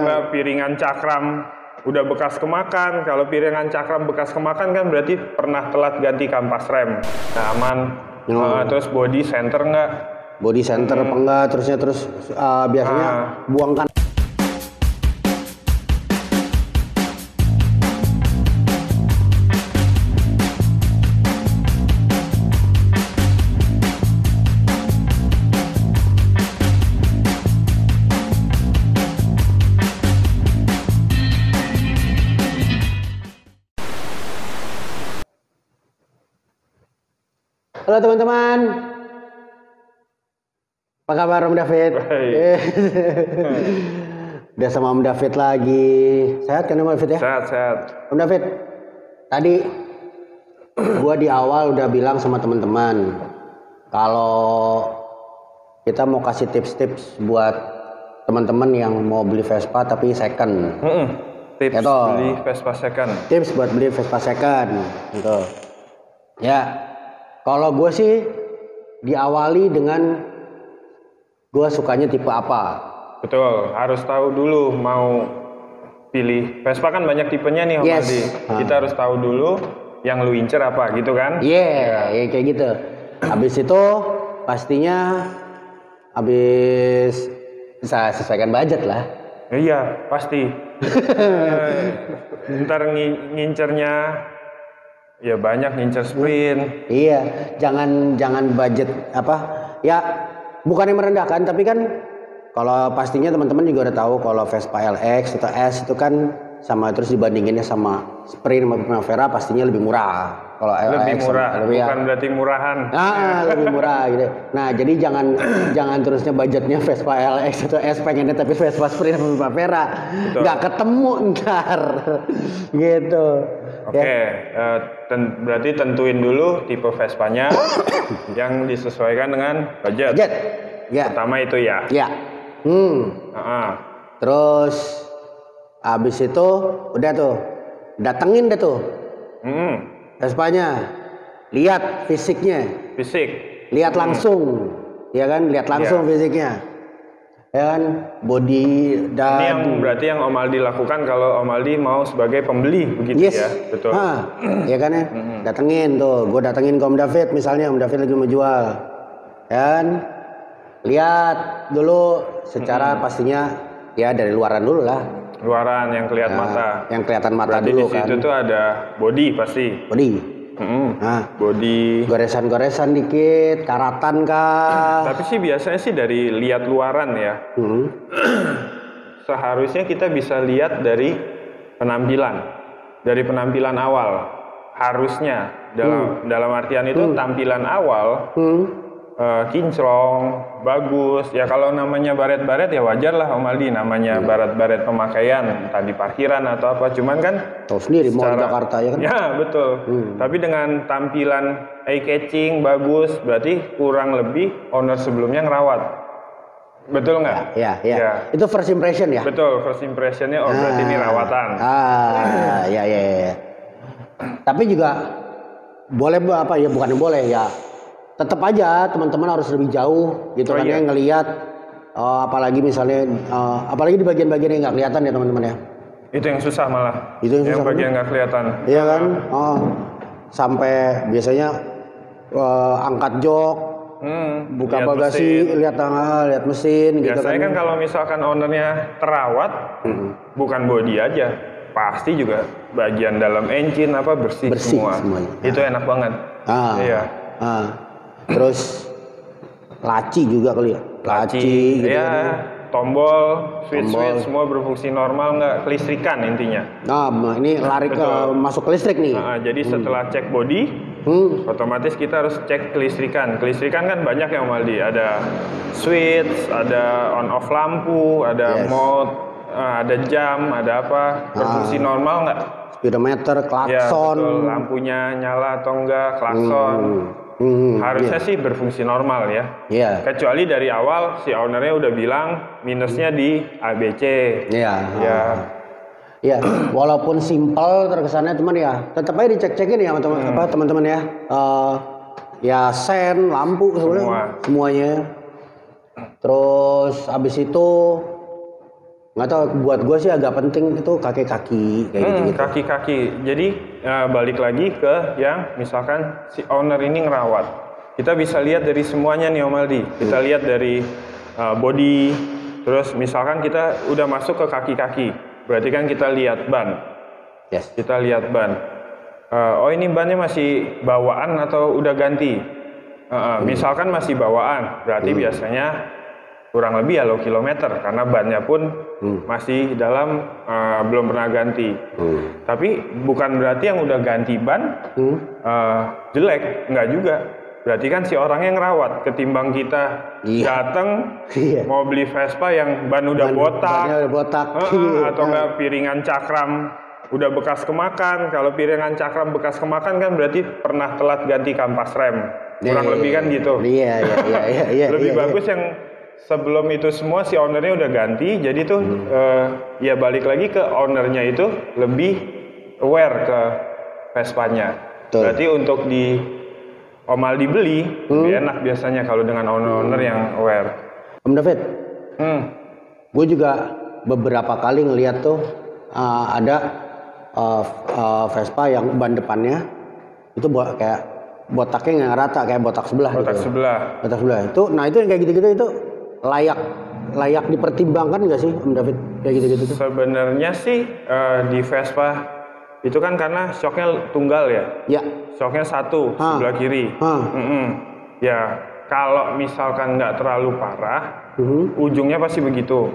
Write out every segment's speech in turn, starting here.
Nggak piringan cakram udah bekas kemakan. Kalau piringan cakram bekas kemakan kan berarti pernah telat ganti kampas rem. Nah, aman. Terus body center nggak? Body center apa enggak, terus biasanya buangkan. Halo teman-teman, apa kabar Om David? Udah sama Om David lagi. Sehat kan Om David ya? Sehat. Om David, tadi gua di awal udah bilang sama teman-teman kalau kita mau kasih tips-tips buat teman-teman yang mau beli Vespa tapi second. Tips gitu. Beli Vespa second. Tips buat beli Vespa second, gitu. Ya. Kalau gue sih diawali dengan gue sukanya tipe apa. Betul, harus tahu dulu mau pilih Vespa kan banyak tipenya nih Om Aldi. Kita harus tahu dulu yang lu incer apa gitu kan? Ya kayak gitu. Habis itu pastinya habis bisa sesuaikan budget lah. Iya, pasti. Ntar ngincernya ya banyak ngincer sprint. Iya, jangan budget apa? Ya bukannya merendahkan, tapi kan kalau pastinya teman-teman juga udah tahu kalau Vespa LX atau S itu kan sama, terus dibandinginnya sama Sprint sama Primavera pastinya lebih murah. Kalau lebih LX murah, bukan berarti murahan. Lebih murah gitu. Nah, jadi jangan terusnya budgetnya Vespa LX atau S pengennya tapi Vespa Sprint sama Primavera. Nggak ketemu ntar. Gitu. Oke, berarti tentuin dulu tipe Vespanya yang disesuaikan dengan budget. Ya. Pertama itu ya. Ya. Terus habis itu udah tuh, datengin deh tuh Vespanya, lihat fisiknya. Lihat langsung, ya kan? Lihat langsung fisiknya. Ya kan, body dan ini yang berarti yang Om Aldi lakukan kalau Om Aldi mau sebagai pembeli begitu ya, betul. Ya kan ya, datengin tuh, gue datengin ke Om David misalnya, Om David lagi mau jual, kan, lihat dulu secara pastinya ya dari luaran dulu lah. Luaran yang kelihatan mata. Yang kelihatan mata berarti dulu kan. Di situ tuh ada body pasti. Body. Goresan-goresan dikit, karatan kah? Tapi sih biasanya sih dari lihat luaran ya. Seharusnya kita bisa lihat dari penampilan. Dari penampilan awal. Harusnya dalam artian itu tampilan awal kinclong, bagus. Ya kalau namanya baret-baret ya wajar lah Om Aldi, namanya baret-baret pemakaian, entah di parkiran atau apa. Cuman kan tahu sendiri mau di Jakarta ya kan? Ya betul. Tapi dengan tampilan eye catching bagus, berarti kurang lebih owner sebelumnya ngerawat. Betul nggak? Ya. Itu first impression ya? Betul, first impressionnya berarti ini rawatan. Ya. Tapi juga boleh apa ya, bukan boleh ya. Tetap aja teman-teman harus lebih jauh gitu kan ya, ngelihat apalagi misalnya apalagi di bagian-bagian yang nggak kelihatan ya teman-teman ya. Itu yang susah malah. Itu yang susah, bagian nggak kelihatan. Iya kan? Sampai biasanya angkat jok, buka bagasi, lihat mesin gitu kan. Biasanya kan kalau misalkan ownernya terawat, bukan body aja, pasti juga bagian dalam engine apa bersih semua. Semuanya. Itu enak banget. Iya. Terus laci juga kali ya. Laci gitu ya. Kan. Tombol, switch semua berfungsi normal, nggak kelistrikan intinya. Nah, ini lari masuk ke listrik nih. Jadi setelah cek body, otomatis kita harus cek kelistrikan. Kelistrikan kan banyak ya Om Aldi. Ada switch, ada on off lampu, ada mode, ada jam, ada apa. Berfungsi normal nggak? Speedometer, klakson. Ya, betul. Lampunya nyala atau enggak, klakson. Harusnya sih berfungsi normal ya. Kecuali dari awal si ownernya udah bilang minusnya di ABC. Ya, walaupun simpel terkesannya teman ya, tetap aja dicek-cekin ya teman-teman ya. Ya sen, lampu semuanya. Terus habis itu Nggak tahu, buat gue sih agak penting itu kaki-kaki kayak gitu. Kaki-kaki. Jadi balik lagi ke yang misalkan si owner ini ngerawat. Kita bisa lihat dari semuanya nih Om Aldi. Kita lihat dari body, terus misalkan kita udah masuk ke kaki-kaki, berarti kan kita lihat ban. Yes. Kita lihat ban. Oh ini bannya masih bawaan atau udah ganti? Misalkan masih bawaan, berarti biasanya kurang lebih ya low kilometer karena bannya pun masih dalam belum pernah ganti. Tapi bukan berarti yang udah ganti ban jelek, enggak juga. Berarti kan si orangnya ngerawat ketimbang kita datang mau beli Vespa yang ban udah botak, atau enggak piringan cakram udah bekas kemakan. Kalau piringan cakram bekas kemakan kan berarti pernah telat ganti kampas rem. Kurang lebih kan gitu. Iya. Lebih bagus yang sebelum itu semua si ownernya udah ganti, jadi tuh ya balik lagi ke ownernya itu lebih aware ke Vespanya. Berarti untuk di Om Aldi beli lebih enak biasanya kalau dengan owner yang aware. Om David, gue juga beberapa kali ngeliat tuh ada Vespa yang ban depannya itu kayak botaknya nggak rata, kayak botak sebelah. Botak sebelah. Itu, nah itu yang kayak gitu-gitu itu layak dipertimbangkan nggak sih Om David kayak gitu-gitu tuh? Sebenarnya sih di Vespa itu kan karena shocknya tunggal ya. Ya. Shocknya satu sebelah kiri. Ya kalau misalkan nggak terlalu parah, ujungnya pasti begitu.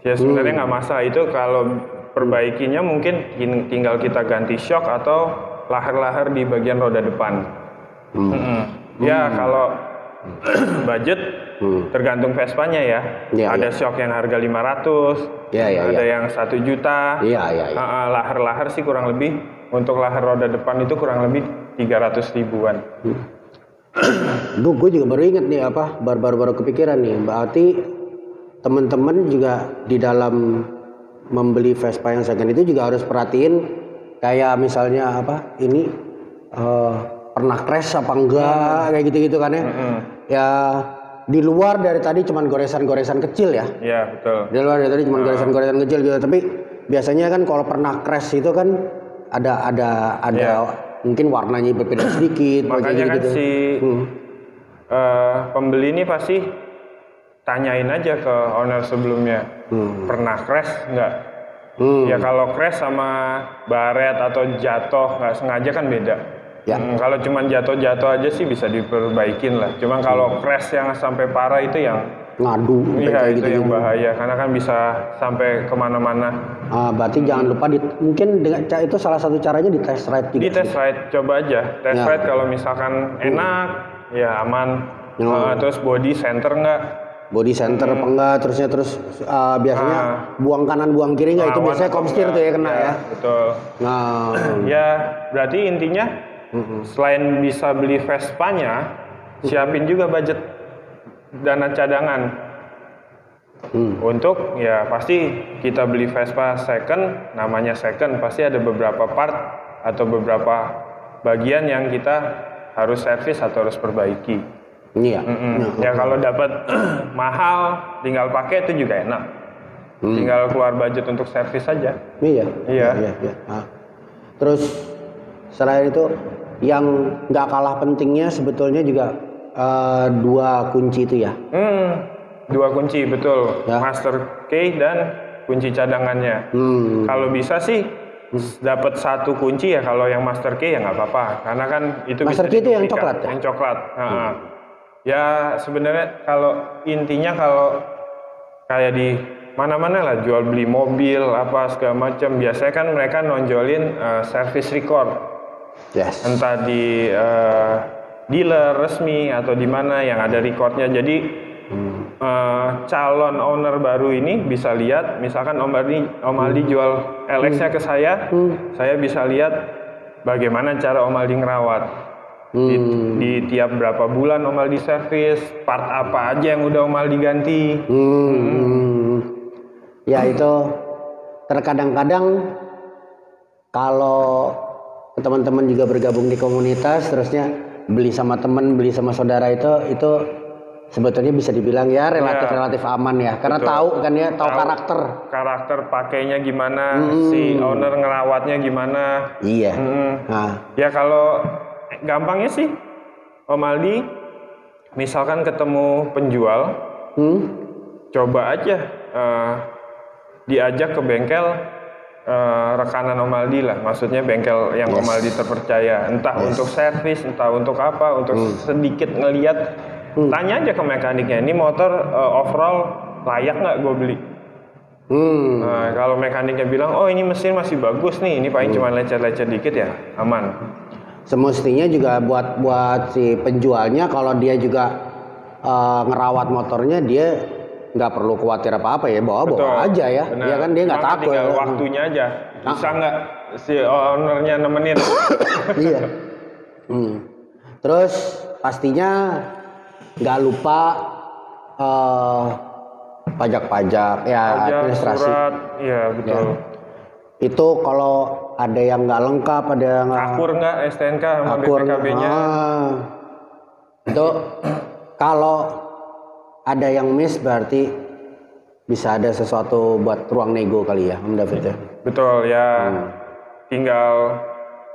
Ya sebenarnya nggak masalah itu kalau perbaikinya mungkin tinggal kita ganti shock atau lahar-lahar di bagian roda depan. Ya kalau budget tergantung Vespanya ya. Ada shock yang harga 500, ada yang 1 juta. Lahar-lahar sih kurang lebih untuk lahar roda depan itu kurang lebih 300 ribuan. Gue juga baru inget nih baru kepikiran nih. Berarti teman-teman juga di dalam membeli Vespa yang second itu juga harus perhatiin kayak misalnya ini pernah crash apa enggak kayak gitu-gitu kan ya. Ya di luar dari tadi cuman goresan-goresan kecil ya. Iya, betul. Di luar dari tadi cuman goresan-goresan kecil gitu, tapi biasanya kan kalau pernah crash itu kan ada mungkin warnanya berbeda sedikit. Makanya gitu. Kan si pembeli ini pasti tanyain aja ke owner sebelumnya. Pernah crash enggak? Ya kalau crash sama baret atau jatuh nggak sengaja kan beda. Kalau cuma jatuh-jatuh aja sih bisa diperbaikin lah. Cuma kalau crash yang sampai parah itu yang ngadu. Iya itu yang bahaya karena kan bisa sampai kemana-mana. Berarti jangan lupa mungkin dengan itu salah satu caranya di test ride juga. Di test ride coba aja. Test ride kalau misalkan enak ya aman. Terus body center nggak? Body center apa enggak, terus biasanya buang kanan buang kiri nggak, itu biasanya komstir tuh ya kena ya. Betul. Nah ya berarti intinya selain bisa beli Vespanya, siapin juga budget dana cadangan untuk ya pasti kita beli Vespa second, namanya second pasti ada beberapa part atau beberapa bagian yang kita harus servis atau harus perbaiki. Iya. Ya kalau dapat mahal tinggal pakai itu juga enak. Tinggal keluar budget untuk servis saja. Iya. Terus selain itu yang nggak kalah pentingnya sebetulnya juga 2 kunci itu ya. 2 kunci betul. Ya. Master key dan kunci cadangannya. Kalau bisa sih dapat 1 kunci ya, kalau yang master key ya nggak apa-apa karena kan itu master key itu yang coklat ya? Yang coklat. Ya sebenarnya kalau intinya kalau kayak di mana-mana lah jual beli mobil apa segala macam biasanya kan mereka nonjolin service record. Yes. Entah di dealer resmi atau di mana yang ada recordnya. Jadi calon owner baru ini bisa lihat, misalkan Om Aldi jual LX-nya ke saya bisa lihat bagaimana cara Om Aldi ngerawat. Di tiap berapa bulan Om Aldi servis, part apa aja yang udah Om Aldi ganti. Ya itu terkadang-kadang kalau teman-teman juga bergabung di komunitas terusnya beli sama teman, beli sama saudara itu sebetulnya bisa dibilang ya relatif aman ya, karena betul. tahu kan ya, tahu karakter pakainya gimana, si owner ngerawatnya gimana. Iya. Nah. Ya kalau gampangnya sih Om Aldi, misalkan ketemu penjual, coba aja diajak ke bengkel rekanan Om Aldi lah, maksudnya bengkel yang Om Aldi terpercaya, entah untuk servis, entah untuk apa, untuk sedikit ngeliat, tanya aja ke mekaniknya, ini motor overall layak nggak gue beli. Nah, kalau mekaniknya bilang, oh ini mesin masih bagus nih, ini paling cuma lecet-lecet dikit ya, aman. Semestinya juga buat si penjualnya, kalau dia juga ngerawat motornya, dia nggak perlu khawatir apa-apa ya, bawa aja ya. Dia kan dia nggak takut. Tinggal waktunya aja, bisa nggak si ownernya nemenin. Iya. Terus pastinya nggak lupa pajak-pajak ya, administrasi. Surat, iya betul. Ya. Itu kalau ada yang nggak lengkap, ada yang akur nggak STNK sama BPKB-nya. Itu kalau ada yang miss berarti bisa ada sesuatu buat ruang nego kali ya, Om David ya. Betul ya. Tinggal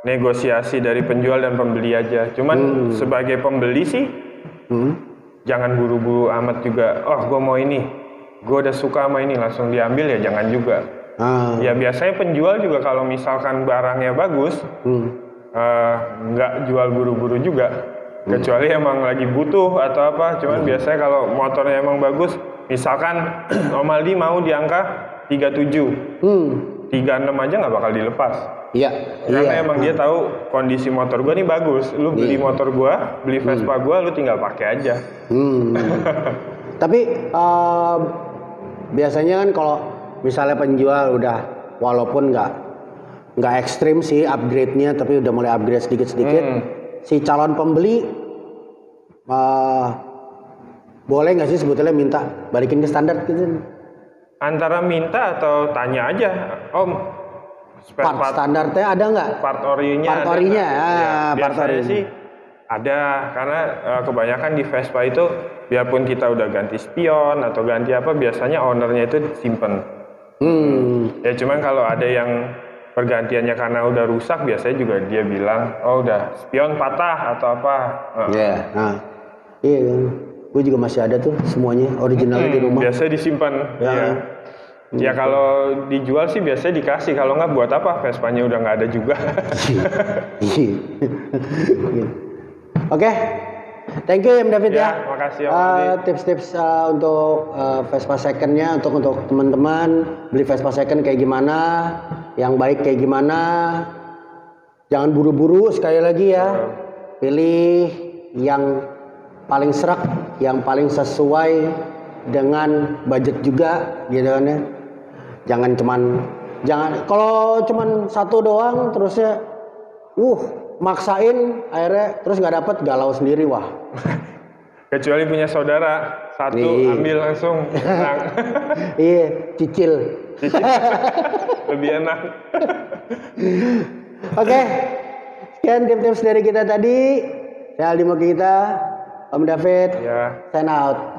negosiasi dari penjual dan pembeli aja. Cuman sebagai pembeli sih jangan buru-buru amat juga. Oh, gue mau ini, gue udah suka sama ini, langsung diambil ya, jangan juga. Ya biasanya penjual juga kalau misalkan barangnya bagus, nggak jual buru-buru juga, kecuali emang lagi butuh atau apa. Cuman biasanya kalau motornya emang bagus, misalkan Om Aldi mau di angka 37, 36 aja nggak bakal dilepas. Iya. Karena emang dia tahu kondisi motor gua nih bagus. Lu beli motor gua, beli Vespa gua, lu tinggal pakai aja. Tapi biasanya kan kalau misalnya penjual udah, walaupun nggak ekstrim sih upgrade-nya, tapi udah mulai upgrade sedikit-sedikit, si calon pembeli boleh nggak sih sebetulnya minta balikin ke standar gitu? Antara minta atau tanya aja, Om, part standarnya ada nggak? Part orinya. Part orinya, biasanya sih ada, karena kebanyakan di Vespa itu, biarpun kita udah ganti spion atau ganti apa, biasanya ownernya itu simpen. Ya cuman kalau ada yang pergantiannya karena udah rusak, biasanya juga dia bilang, oh udah spion patah atau apa. Iya, gue juga masih ada tuh semuanya originalnya di rumah. Biasanya disimpan. Ya kalau dijual sih biasanya dikasih, kalau nggak buat apa, Vespanya udah nggak ada juga. Oke, thank you Om David ya. Makasih tips-tips untuk Vespa secondnya, untuk teman-teman beli Vespa second kayak gimana, yang baik kayak gimana. Jangan buru-buru, sekali lagi ya. Pilih yang paling serak, yang paling sesuai dengan budget juga, gitu kan ya. Jangan kalau cuman satu doang terusnya maksain, akhirnya terus nggak dapet, galau sendiri, wah. Kecuali punya saudara satu, ambil langsung, tenang. Iya, cicil. Lebih enak. Oke, sekian tips-tips dari kita tadi. Saya Aldi Mokita, Om David, sign out.